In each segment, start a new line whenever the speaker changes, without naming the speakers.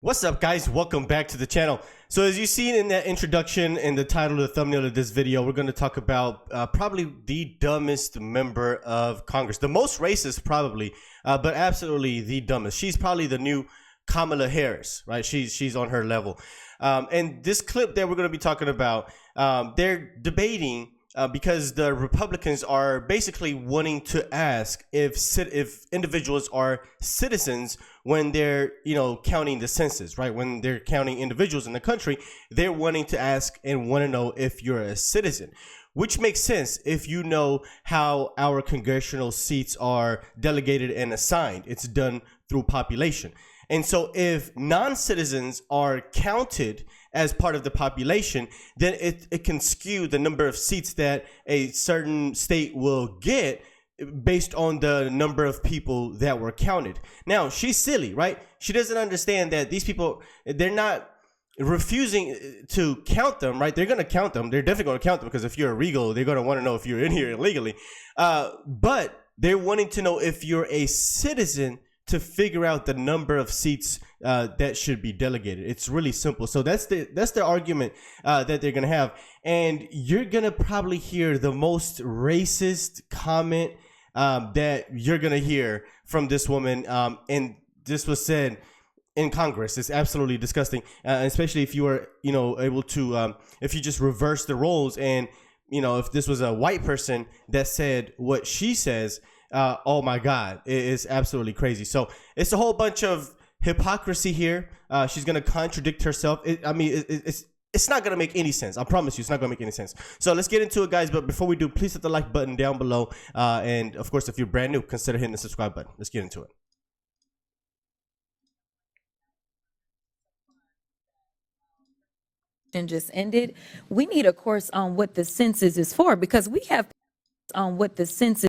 What's up, guys? Welcome back to the channel. So as you've seen in that introduction and the title of the thumbnail of this video, we're going to talk about probably the dumbest member of Congress. The most racist probably, but absolutely the dumbest. She's probably the new Kamala Harris, right? She's on her level. And this clip that we're going to be talking about, they're debating because the Republicans are basically wanting to ask if individuals are citizens when they're, counting the census, right? When they're counting individuals in the country, they're wanting to ask and want to know if you're a citizen, which makes sense if you know how our congressional seats are delegated and assigned. It's done through population. And so if non-citizens are counted as part of the population, then it can skew the number of seats that a certain state will get based on the number of people that were counted. Now, she's silly, right? She doesn't understand that these people, they're not refusing to count them, right? They're going to count them. They're definitely going to count them because if you're illegal, they're going to want to know if you're in here illegally. But they're wanting to know if you're a citizen to figure out the number of seats that should be delegated. It's really simple. So that's the argument that they're gonna have, and you're gonna probably hear the most racist comment that you're gonna hear from this woman. And this was said in Congress. It's absolutely disgusting, especially if you are able to if you just reverse the roles, and if this was a white person that said what she says. Oh my God, it is absolutely crazy. So it's a whole bunch of hypocrisy here. She's gonna contradict herself. It's not gonna make any sense. I promise you, it's not gonna make any sense. So let's get into it, guys. But before we do, please hit the like button down below. And of course, if you're brand new, consider hitting the subscribe button. Let's get into it.
Just ended. We need a course on what the census is for, because we have on what the census.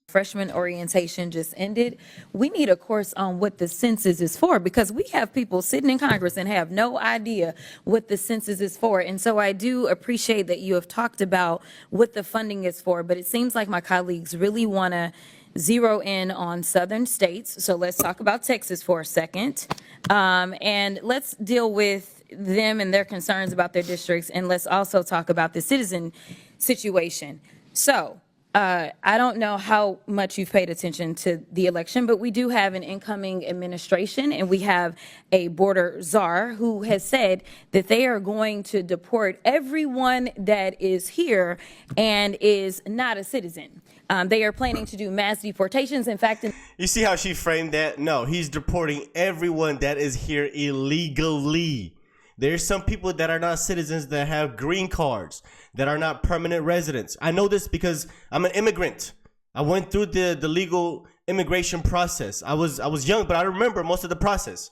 Freshman orientation just ended. We need a course on what the census is for, because we have people sitting in Congress and have no idea what the census is for. And so I do appreciate that you have talked about what the funding is for, but it seems like my colleagues really want to zero in on southern states. So let's talk about Texas for a second. And let's deal with them and their concerns about their districts. And let's also talk about the citizen situation. So I don't know how much you've paid attention to the election, but we do have an incoming administration, and we have a border czar who has said that they are going to deport everyone that is here and is not a citizen. They are planning to do mass deportations. In fact,
you see how she framed that? No, he's deporting everyone that is here illegally. There's some people that are not citizens that have green cards, that are not permanent residents. I know this because I'm an immigrant. I went through the legal immigration process. I was young, but I remember most of the process.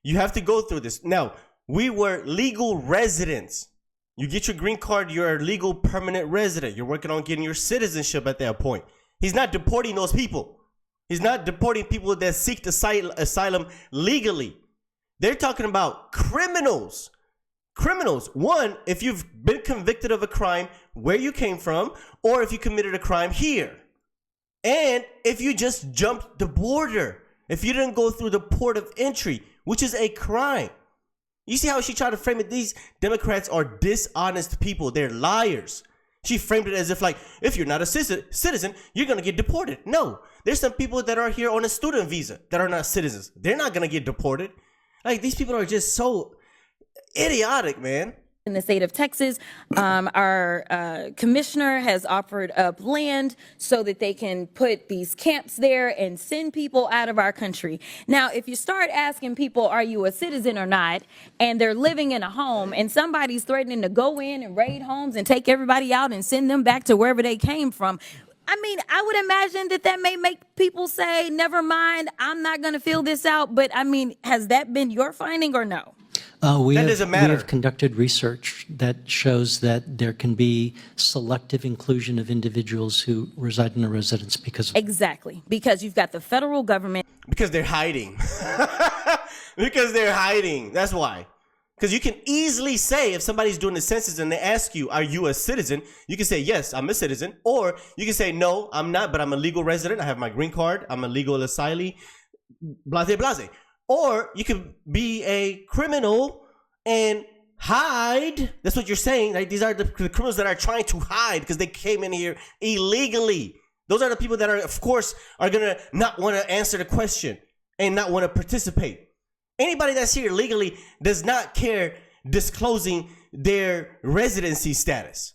You have to go through this. Now, we were legal residents. You get your green card, you're a legal permanent resident. You're working on getting your citizenship at that point. He's not deporting those people. He's not deporting people that seek asylum legally. They're talking about criminals. Criminals. One, if you've been convicted of a crime where you came from, or if you committed a crime here. And if you just jumped the border, if you didn't go through the port of entry, which is a crime. You see how she tried to frame it? These Democrats are dishonest people. They're liars. She framed it as if, like, if you're not a citizen, you're going to get deported. No, there's some people that are here on a student visa that are not citizens. They're not going to get deported. Like, these people are just so idiotic, man.
In the state of Texas, our commissioner has offered up land so that they can put these camps there and send people out of our country. Now, if you start asking people, are you a citizen or not, and they're living in a home and somebody's threatening to go in and raid homes and take everybody out and send them back to wherever they came from, I mean, I would imagine that may make people say, never mind, I'm not going to fill this out. But I mean, has that been your finding or no?
We have
conducted research that shows that there can be selective inclusion of individuals who reside in a residence because of
exactly, because you've got the federal government.
Because they're hiding. Because they're hiding. That's why. Because you can easily say, if somebody's doing the census and they ask you, are you a citizen? You can say, yes, I'm a citizen. Or you can say, no, I'm not, but I'm a legal resident. I have my green card. I'm a legal asylee. Blase, blase. Or you could be a criminal and hide. That's what you're saying. Right? These are the criminals that are trying to hide because they came in here illegally. Those are the people that are, of course, are going to not want to answer the question and not want to participate. Anybody that's here legally does not care disclosing their residency status.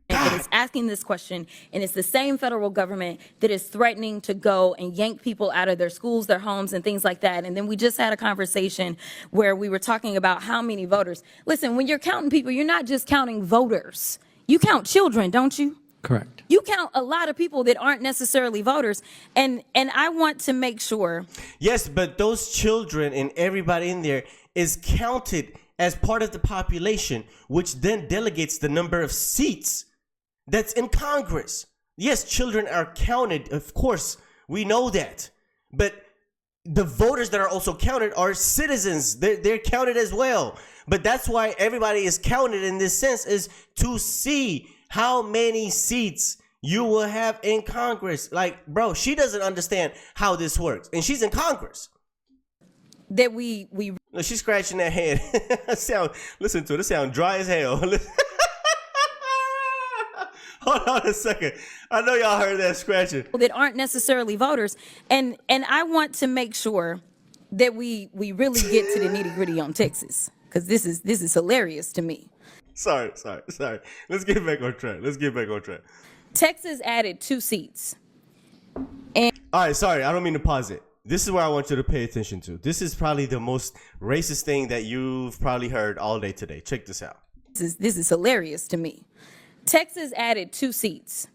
That is asking this question, and it's the same federal government that is threatening to go and yank people out of their schools, their homes, and things like that. And then we just had a conversation where we were talking about how many voters. Listen, when you're counting people, you're not just counting voters. You count children, don't you?
Correct.
You count a lot of people that aren't necessarily voters. And I want to make sure.
Yes, but those children and everybody in there is counted as part of the population, which then delegates the number of seats that's in Congress. Yes, children are counted. Of course, we know that. But the voters that are also counted are citizens. They're counted as well. But that's why everybody is counted in this sense, is to see how many seats you will have in Congress. Like, bro, she doesn't understand how this works. And she's in Congress.
That we
Look, she's scratching that head. Listen to it. It sound dry as hell. Hold on a second. I know y'all heard that scratching.
that aren't necessarily voters. And I want to make sure that we really get to the nitty gritty on Texas, because this is hilarious to me.
Sorry. Let's get back on track.
Texas added 2 seats.
All right, sorry. I don't mean to pause it. This is where I want you to pay attention to. This is probably the most racist thing that you've probably heard all day today. Check this out.
This is hilarious to me. Texas added 2 seats.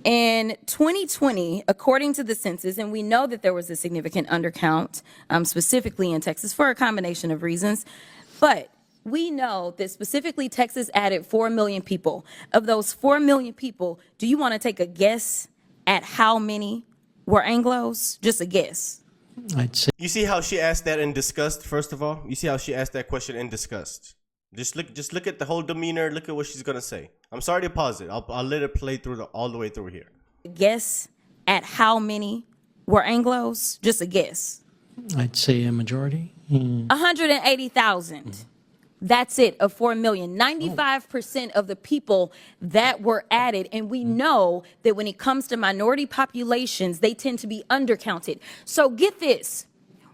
In 2020, according to the census, and we know that there was a significant undercount, specifically in Texas for a combination of reasons, but we know that specifically Texas added 4 million people. Of those 4 million people, do you want to take a guess at how many were Anglos? Just a guess.
I'd say
You see how she asked that in disgust, first of all? You see how she asked that question in disgust? Just look at the whole demeanor. Look at what she's going to say. I'm sorry to pause it. I'll let it play through all the way through here.
Guess at how many were Anglos? Just a guess.
I'd say a majority.
180,000. That's it, of 4 million. 95% of the people that were added, and we know that when it comes to minority populations, they tend to be undercounted. So get this.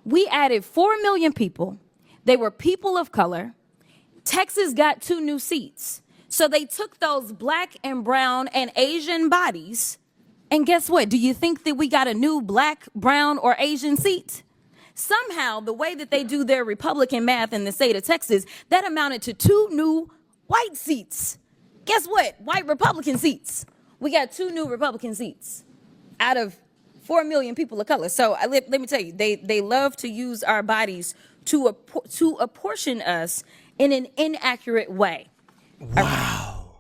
We added 4 million people. They were people of color. Texas got 2 new seats. So they took those black and brown and Asian bodies, and guess what? Do you think that we got a new black, brown, or Asian seat? Somehow, the way that they do their Republican math in the state of Texas, that amounted to 2 new white seats. Guess what? White Republican seats. We got 2 new Republican seats out of 4 million people of color. So let me tell you, they love to use our bodies to apportion us in an inaccurate way.
Wow.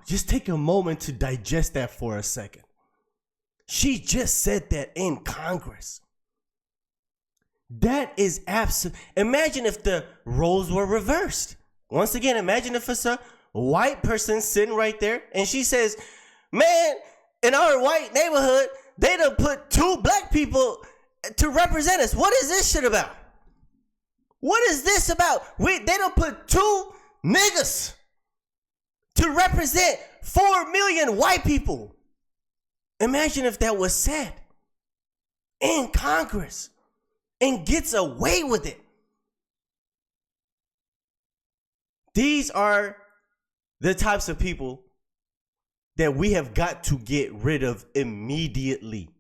Just take a moment to digest that for a second. She just said that in Congress. That is absolute. Imagine if the roles were reversed. Once again, imagine if it's a white person sitting right there and she says, man, in our white neighborhood, they done put 2 black people to represent us. What is this shit about? What is this about? They done put 2 niggas to represent 4 million white people. Imagine if that was said in Congress and gets away with it. These are the types of people that we have got to get rid of immediately.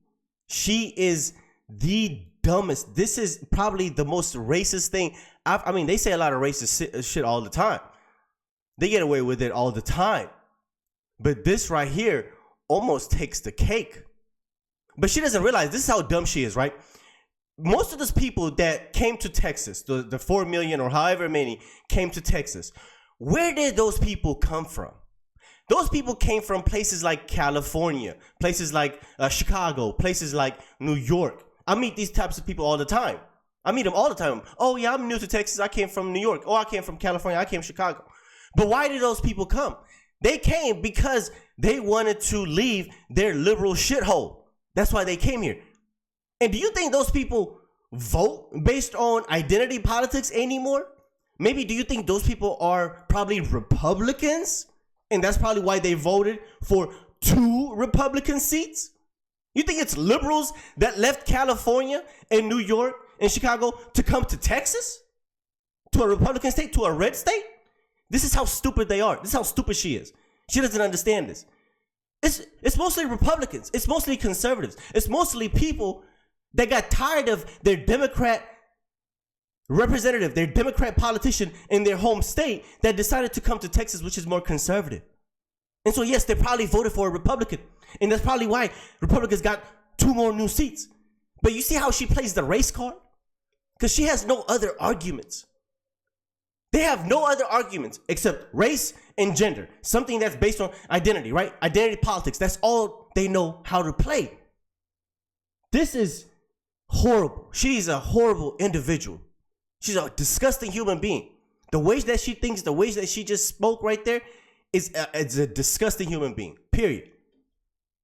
She is the dumbest. This is probably the most racist thing. I mean, they say a lot of racist shit all the time. They get away with it all the time. But this right here almost takes the cake. But she doesn't realize this is how dumb she is, right? Most of those people that came to Texas, the 4 million or however many came to Texas, where did those people come from? Those people came from places like California, places like Chicago, places like New York. I meet these types of people all the time. I meet them all the time. Oh, yeah, I'm new to Texas. I came from New York. Oh, I came from California. I came from Chicago. But why did those people come? They came because they wanted to leave their liberal shithole. That's why they came here. And do you think those people vote based on identity politics anymore? Maybe do you think those people are probably Republicans? And that's probably why they voted for 2 Republican seats? You think it's liberals that left California and New York and Chicago to come to Texas? To a Republican state? To a red state? This is how stupid they are. This is how stupid she is. She doesn't understand this. It's mostly Republicans. It's mostly conservatives. It's mostly people that got tired of their Democrat representative, their Democrat politician in their home state that decided to come to Texas, which is more conservative. And so, yes, they probably voted for a Republican. And that's probably why Republicans got 2 more new seats. But you see how she plays the race card? Because she has no other arguments. They have no other arguments except race and gender. Something that's based on identity, right? Identity politics. That's all they know how to play. This is horrible. She's a horrible individual. She's a disgusting human being. The ways that she thinks, the ways that she just spoke right there is a disgusting human being, period.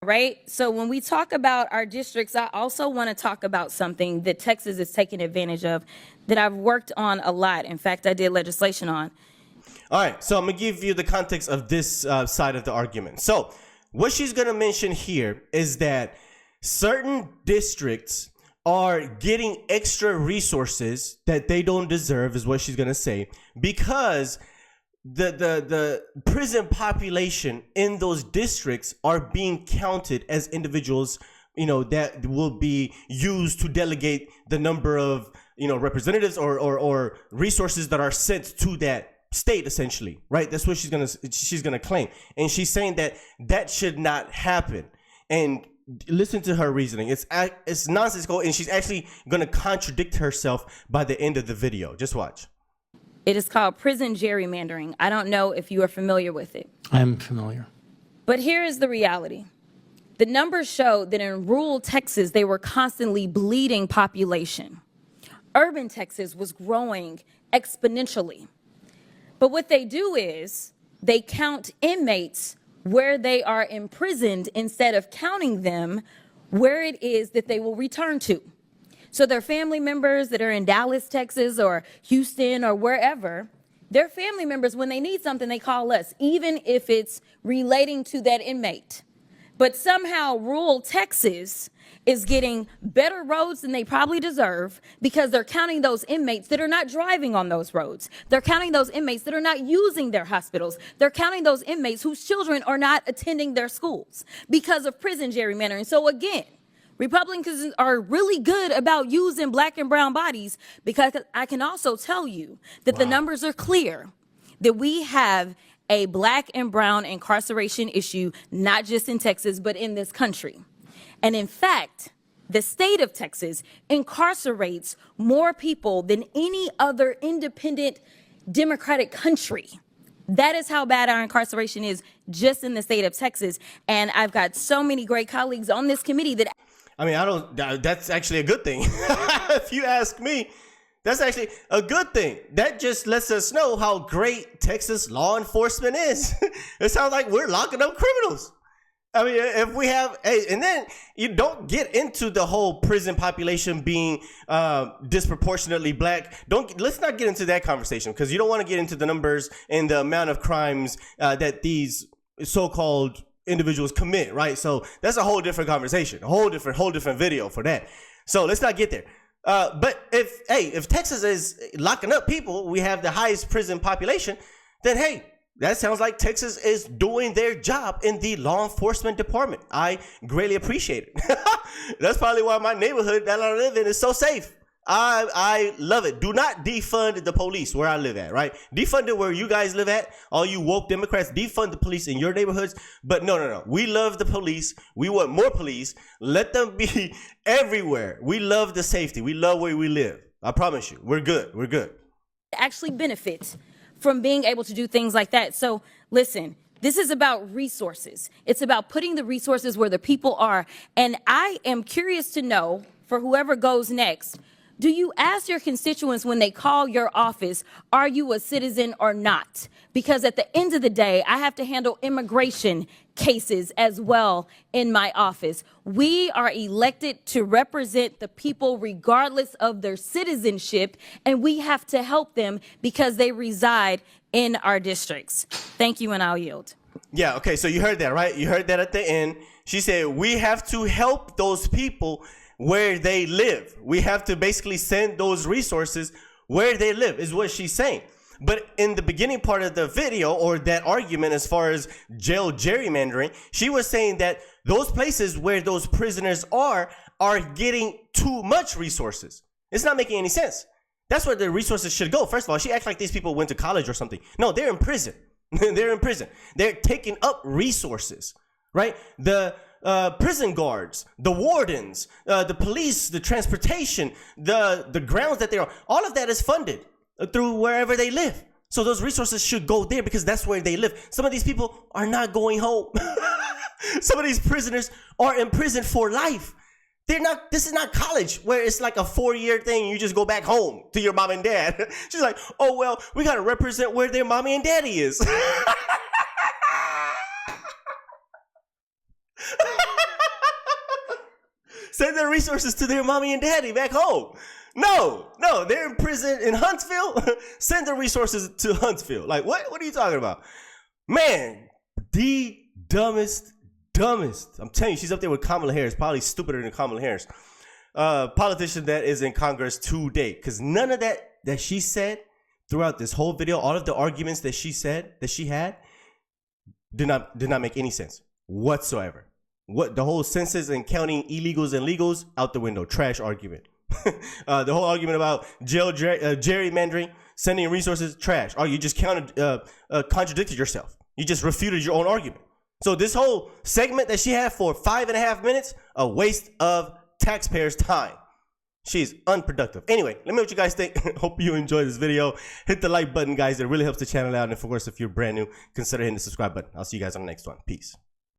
Right? So when we talk about our districts, I also want to talk about something that Texas is taking advantage of that I've worked on a lot. In fact, I did legislation on.
All right, so I'm going to give you the context of this side of the argument. So what she's going to mention here is that certain districts are getting extra resources that they don't deserve, is what she's going to say, because the prison population in those districts are being counted as individuals, you know, that will be used to delegate the number of, you know, representatives or resources that are sent to that state, essentially, right? That's what she's gonna claim, and she's saying that should not happen. And listen to her reasoning. It's nonsensical, and she's actually gonna contradict herself by the end of the video. Just watch.
It is called prison gerrymandering. I don't know if you are familiar with it.
I'm familiar.
But here is the reality. The numbers show that in rural Texas, they were constantly bleeding population. Urban Texas was growing exponentially. But what they do is they count inmates where they are imprisoned instead of counting them where it is that they will return to. So their family members that are in Dallas, Texas, or Houston, or wherever, their family members, when they need something, they call us, even if it's relating to that inmate. But somehow rural Texas is getting better roads than they probably deserve because they're counting those inmates that are not driving on those roads. They're counting those inmates that are not using their hospitals. They're counting those inmates whose children are not attending their schools because of prison gerrymandering. So again, Republicans are really good about using black and brown bodies, because I can also tell you that the numbers are clear that we have a black and brown incarceration issue, not just in Texas, but in this country. And in fact, the state of Texas incarcerates more people than any other independent democratic country. That is how bad our incarceration is just in the state of Texas. And I've got so many great colleagues on this committee that
I mean, that's actually a good thing. If you ask me, that's actually a good thing. That just lets us know how great Texas law enforcement is. It sounds like we're locking up criminals. I mean, if we have, and then you don't get into the whole prison population being disproportionately black. Let's not get into that conversation, because you don't want to get into the numbers and the amount of crimes that these so-called individuals commit, right? So that's a whole different conversation, a whole different video for that. So let's not get there. But if Texas is locking up people, we have the highest prison population, then hey, that sounds like Texas is doing their job in the law enforcement department. I greatly appreciate it. That's probably why my neighborhood that I live in is so safe. I love it. Do not defund the police where I live at, right? Defund it where you guys live at. All you woke Democrats, defund the police in your neighborhoods. But no. We love the police. We want more police. Let them be everywhere. We love the safety. We love where we live. I promise you. We're good. We're good.
actually benefit from being able to do things like that. So listen, this is about resources. It's about putting the resources where the people are. And I am curious to know, for whoever goes next,
Do you ask your constituents when they call your office, are you a citizen or not? Because at the end of the day, I have to handle immigration cases as well in my office. We are elected to represent the people regardless of their citizenship, and we have to help them because they reside in our districts. Thank you, and I'll yield.
Yeah, okay, so you heard that, right? You heard that at the end. She said, we have to help those people where they live. We have to basically send those resources where they live, is what she's saying. But in the beginning part of the video, or that argument as far as jail gerrymandering, she was saying that those places where those prisoners are getting too much resources. It's not making any sense. That's where the resources should go. First of all, she acts like these people went to college or something. No, they're in prison. They're in prison. They're taking up resources, right? The prison guards, the wardens, the police, the transportation, the grounds that they're on, all of that is funded through wherever they live. So those resources should go there because that's where they live. Some of these people are not going home. Some of these prisoners are in prison for life. They're not, this is not college where it's like a 4-year thing. You just go back home to your mom and dad. She's like, oh, well, we got to represent where their mommy and daddy is. Send their resources to their mommy and daddy back home. No, they're in prison in Huntsville. Send the resources to Huntsville. Like, what are you talking about? Man, the dumbest. I'm telling you, she's up there with Kamala Harris, probably stupider than Kamala Harris. Politician that is in Congress today. Because none of that she said throughout this whole video, all of the arguments that she said, that she had, did not make any sense whatsoever. What the whole census and counting illegals and legals, out the window. Trash argument. The whole argument about jail gerrymandering, sending resources, trash. Oh, you just contradicted yourself. You just refuted your own argument. So this whole segment that she had for 5.5 minutes, a waste of taxpayers' time. She's unproductive. Anyway, let me know what you guys think. Hope you enjoyed this video. Hit the like button, guys. It really helps the channel out. And of course, if you're brand new, consider hitting the subscribe button. I'll see you guys on the next one. Peace.